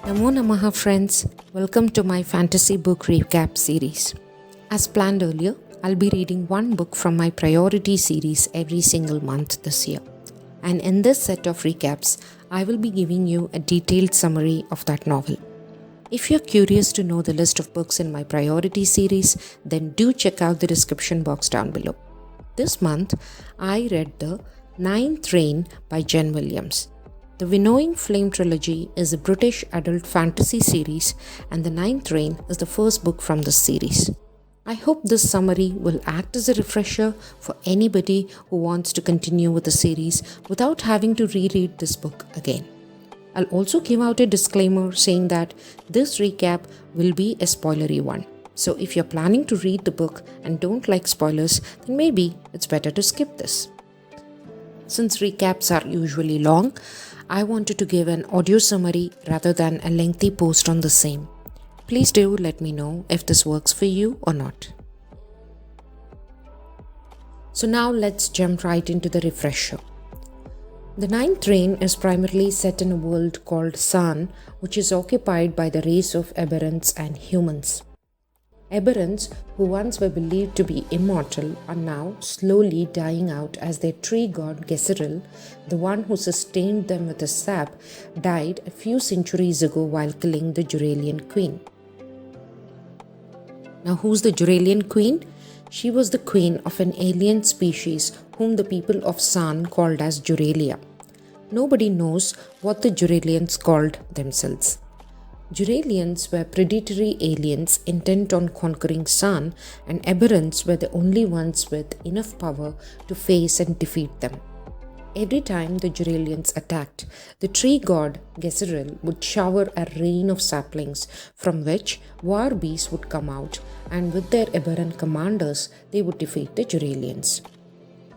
Namo Namaha friends, welcome to my fantasy book recap series. As planned earlier, I'll be reading one book from my priority series every single month this year. And in this set of recaps, I will be giving you a detailed summary of that novel. If you're curious to know the list of books in my priority series, then do check out the description box down below. This month, I read The Ninth Reign by Jen Williams. The Winnowing Flame trilogy is a British adult fantasy series, and The Ninth Reign is the first book from this series. I hope this summary will act as a refresher for anybody who wants to continue with the series without having to reread this book again. I'll also give out a disclaimer saying that this recap will be a spoilery one. So if you're planning to read the book and don't like spoilers, then maybe it's better to skip this. Since recaps are usually long, I wanted to give an audio summary rather than a lengthy post on the same. Please do let me know if this works for you or not. So now let's jump right into the refresher. The Ninth Reign is primarily set in a world called San, which is occupied by the race of aberrants and humans. Aberrants, who once were believed to be immortal, are now slowly dying out as their tree god Gesseril, the one who sustained them with a sap, died a few centuries ago while killing the Geralian queen. Now, who's the Geralian queen? She was the queen of an alien species whom the people of San called as Geralia. Nobody knows what the Geralians called themselves. Geralians were predatory aliens intent on conquering San, and aberrants were the only ones with enough power to face and defeat them. Every time the Geralians attacked, the tree god Gesseril would shower a rain of saplings from which war beasts would come out, and with their aberrant commanders they would defeat the Geralians.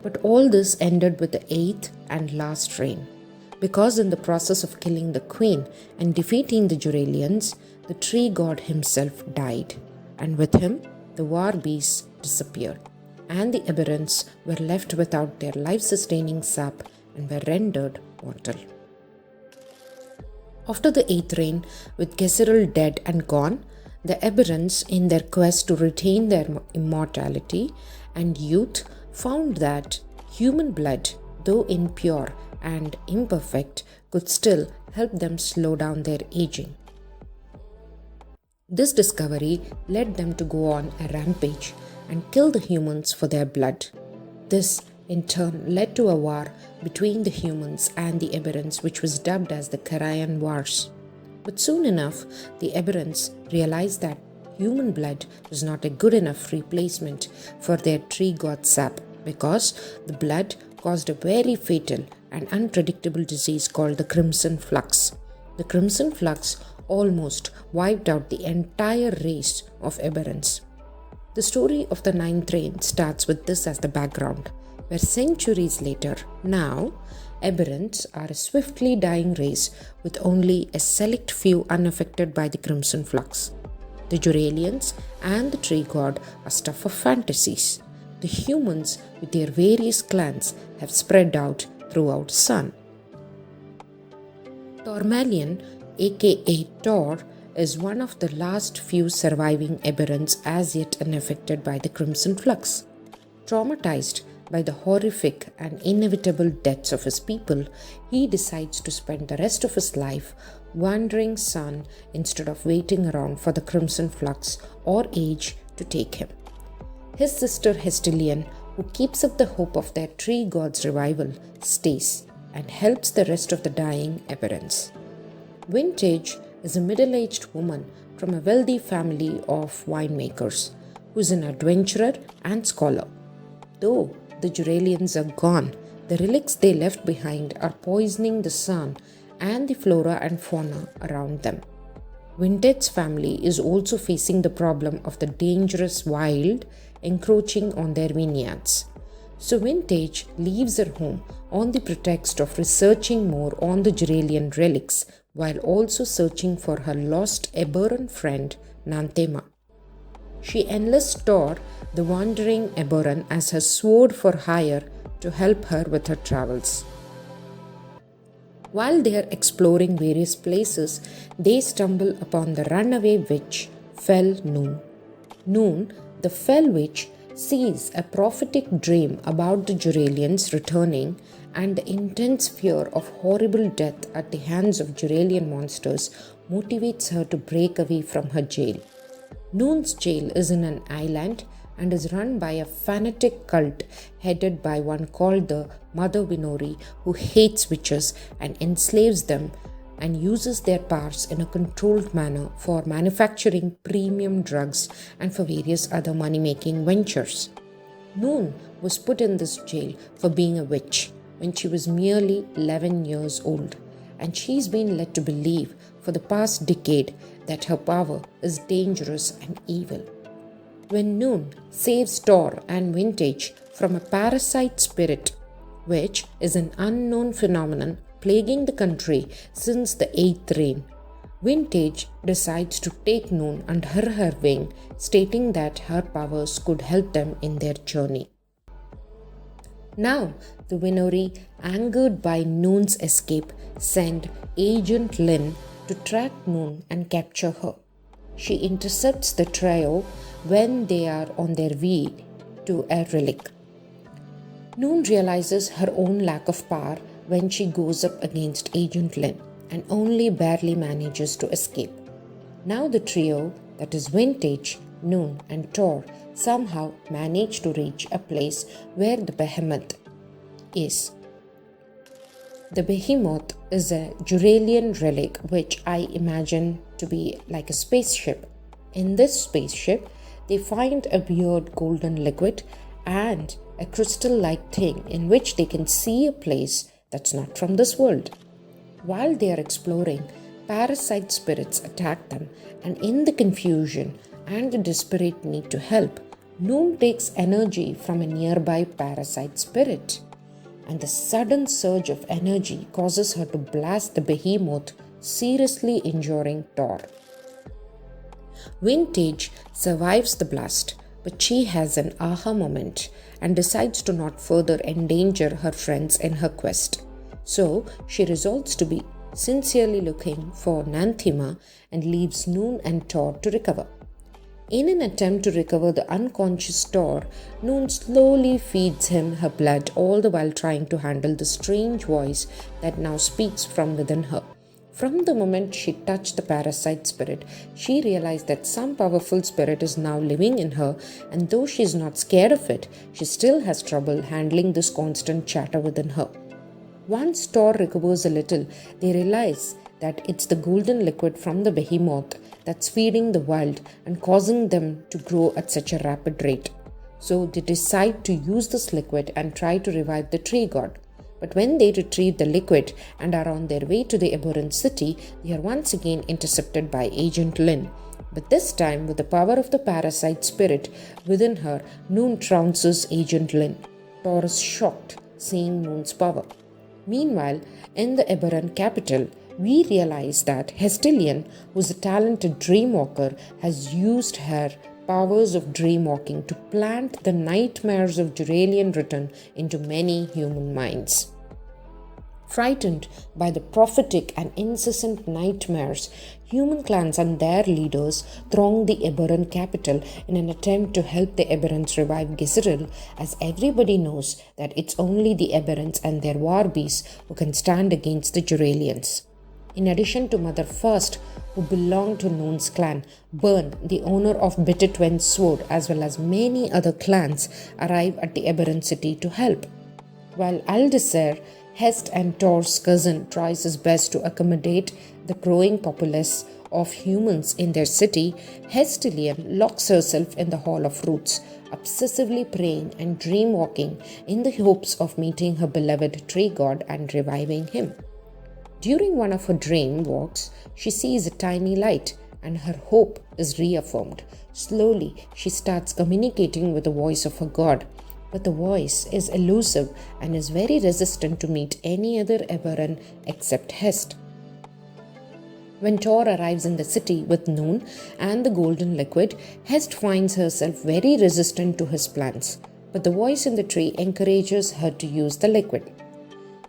But all this ended with the 8th and last reign. Because in the process of killing the queen and defeating the Geralians, the tree god himself died, and with him the war beasts disappeared, and the aberrants were left without their life-sustaining sap and were rendered mortal. After the 8th reign, with Gesseril dead and gone, the aberrants, in their quest to retain their immortality and youth, found that human blood, though impure and imperfect, could still help them slow down their aging. This discovery led them to go on a rampage and kill the humans for their blood. This, in turn, led to a war between the humans and the aberrants, which was dubbed as the Geralian Wars. But soon enough, the aberrants realized that human blood was not a good enough replacement for their tree god sap, because the blood caused a very fatal and unpredictable disease called the Crimson Flux. The Crimson Flux almost wiped out the entire race of aberrants. The story of the Ninth Reign starts with this as the background, where centuries later, now, aberrants are a swiftly dying race with only a select few unaffected by the Crimson Flux. The Geralians and the tree god are stuff of fantasies. The humans, with their various clans, have spread out throughout San. Tormalion, aka Tor, is one of the last few surviving aberrants as yet unaffected by the Crimson Flux. Traumatized by the horrific and inevitable deaths of his people, he decides to spend the rest of his life wandering San instead of waiting around for the Crimson Flux or age to take him. His sister Hestilian, who keeps up the hope of their tree god's revival, stays and helps the rest of the dying aberrants. Vintage is a middle-aged woman from a wealthy family of winemakers, who is an adventurer and scholar. Though the Geralians are gone, the relics they left behind are poisoning the sun and the flora and fauna around them. Vintage's family is also facing the problem of the dangerous wild encroaching on their vineyards. So Vintage leaves her home on the pretext of researching more on the Geralian relics, while also searching for her lost aberrant friend Nanthema. She enlists Tor, the wandering aberrant, as her sword for hire to help her with her travels. While they are exploring various places, they stumble upon the runaway witch, Fell Noon. Noon, the Fell Witch, sees a prophetic dream about the Geralians returning, and the intense fear of horrible death at the hands of Geralian monsters motivates her to break away from her jail. Noon's jail is in an island and is run by a fanatic cult headed by one called the Mother Winori, who hates witches and enslaves them and uses their powers in a controlled manner for manufacturing premium drugs and for various other money-making ventures. Noon was put in this jail for being a witch when she was merely 11 years old, and she's been led to believe for the past decade that her power is dangerous and evil. When Noon saves Tor and Vintage from a parasite spirit, which is an unknown phenomenon plaguing the country since the 8th reign, Vintage decides to take Noon under her wing, stating that her powers could help them in their journey. Now, the Winori, angered by Noon's escape, send Agent Lin to track Noon and capture her. She intercepts the trio when they are on their way to a relic. Noon realizes her own lack of power when she goes up against Agent Lin and only barely manages to escape. Now the trio, that is Vintage, Noon and Tor, somehow manage to reach a place where the Behemoth is. The Behemoth is a Geralian relic which I imagine to be like a spaceship. In this spaceship, they find a weird golden liquid and a crystal-like thing in which they can see a place that's not from this world. While they are exploring, parasite spirits attack them, and in the confusion and the desperate need to help, Noon takes energy from a nearby parasite spirit, and the sudden surge of energy causes her to blast the Behemoth, seriously injuring Tor. Vintage survives the blast, but she has an aha moment and decides to not further endanger her friends in her quest. So she resolves to be sincerely looking for Nanthima and leaves Noon and Tor to recover. In an attempt to recover the unconscious Tor, Noon slowly feeds him her blood, all the while trying to handle the strange voice that now speaks from within her. From the moment she touched the parasite spirit, she realized that some powerful spirit is now living in her, and though she is not scared of it, she still has trouble handling this constant chatter within her. Once Tor recovers a little, they realize that it's the golden liquid from the Behemoth that's feeding the world and causing them to grow at such a rapid rate. So they decide to use this liquid and try to revive the tree god. But when they retrieve the liquid and are on their way to the aberrant city, they are once again intercepted by Agent Lin. But this time, with the power of the parasite spirit within her, Noon trounces Agent Lin. Tor is shocked, seeing Noon's power. Meanwhile, in the aberrant capital, we realize that Hestilian, who is a talented dreamwalker, has used her powers of dreamwalking to plant the nightmares of Geralian return into many human minds. Frightened by the prophetic and incessant nightmares, human clans and their leaders throng the aberrant capital in an attempt to help the aberrants revive Gizeril, as everybody knows that it's only the aberrants and their war beasts who can stand against the Geralians. In addition to Mother First, who belonged to Noon's clan, Burn, the owner of Bitter Twin's sword, as well as many other clans, arrive at the aberrant city to help. While Aldeser, Hest and Tor's cousin, tries his best to accommodate the growing populace of humans in their city, Hestilian locks herself in the Hall of Roots, obsessively praying and dreamwalking in the hopes of meeting her beloved tree god and reviving him. During one of her dream walks, she sees a tiny light and her hope is reaffirmed. Slowly, she starts communicating with the voice of her god, but the voice is elusive and is very resistant to meet any other aberrant except Hest. When Tor arrives in the city with Noon and the golden liquid, Hest finds herself very resistant to his plans, but the voice in the tree encourages her to use the liquid.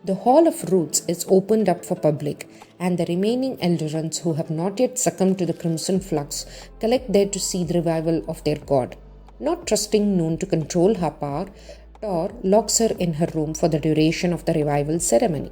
The Hall of Roots is opened up for public, and the remaining Eldorans who have not yet succumbed to the Crimson Flux collect there to see the revival of their god. Not trusting Noon to control her power, Tor locks her in her room for the duration of the revival ceremony.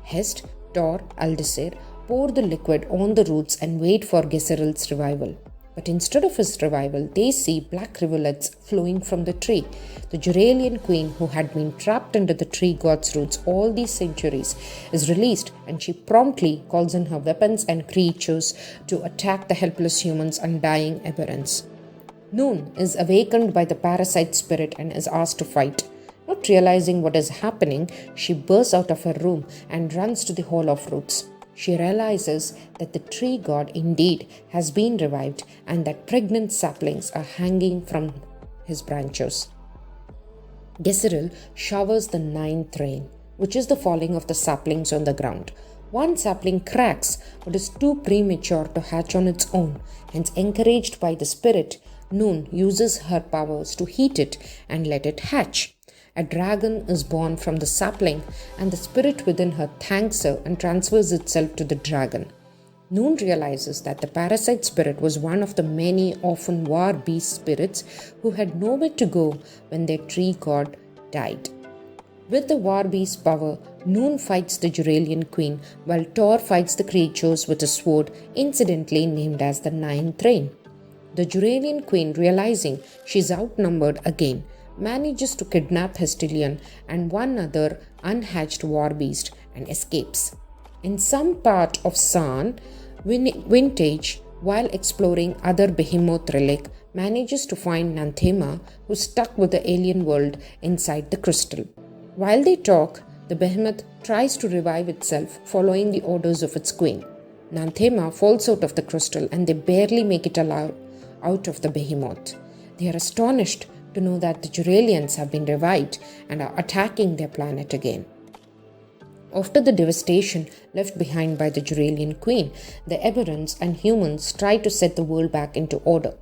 Hest, Tor, Aldisir pour the liquid on the roots and wait for Gesseril's revival. But instead of his revival, they see black rivulets flowing from the tree. The Geralian queen, who had been trapped under the tree god's roots all these centuries, is released, and she promptly calls in her weapons and creatures to attack the helpless humans' undying aberrants. Noon is awakened by the parasite spirit and is asked to fight. Not realizing what is happening, she bursts out of her room and runs to the Hall of Roots. She realizes that the tree god indeed has been revived and that pregnant saplings are hanging from his branches. Gesseril showers the ninth rain, which is the falling of the saplings on the ground. One sapling cracks but is too premature to hatch on its own. Hence, encouraged by the spirit, Noon uses her powers to heat it and let it hatch. A dragon is born from the sapling, and the spirit within her thanks her and transfers itself to the dragon. Noon realizes that the parasite spirit was one of the many orphan war beast spirits who had nowhere to go when their tree god died. With the war beast power, Noon fights the Geralian queen, while Tor fights the creatures with a sword, incidentally named as the Ninth Rain. The Geralian queen, realizing she is outnumbered again, manages to kidnap Hestilion and one other unhatched war beast and escapes. In some part of San, Vintage, while exploring other Behemoth relic, manages to find Nanthema, who's stuck with the alien world inside the crystal. While they talk, the Behemoth tries to revive itself following the orders of its queen. Nanthema falls out of the crystal and they barely make it out of the Behemoth. They are astonished to know that the Geralians have been revived and are attacking their planet again. After the devastation left behind by the Geralian queen, the aberrants and humans try to set the world back into order.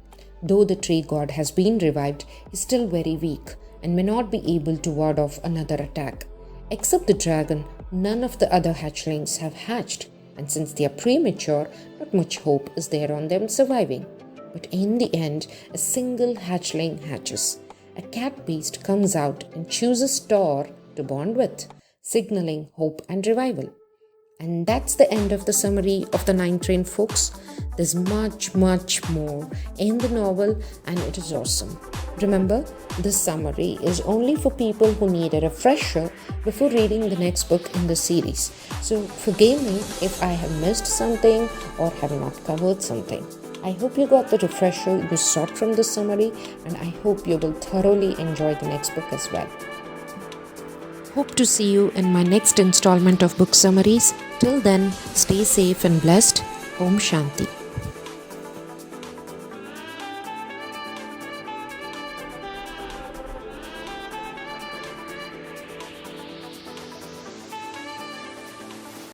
Though the tree god has been revived, he is still very weak and may not be able to ward off another attack. Except the dragon, none of the other hatchlings have hatched, and since they are premature, not much hope is there on them surviving. But in the end, a single hatchling hatches. A cat beast comes out and chooses Tor to bond with, signaling hope and revival. And that's the end of the summary of the Ninth Rain, folks. There's much more in the novel and it is awesome. Remember, this summary is only for people who need a refresher before reading the next book in the series. So forgive me if I have missed something or have not covered something. I hope you got the refresher you sought from this summary, and I hope you will thoroughly enjoy the next book as well. Hope to see you in my next installment of book summaries. Till then, stay safe and blessed. Om Shanti.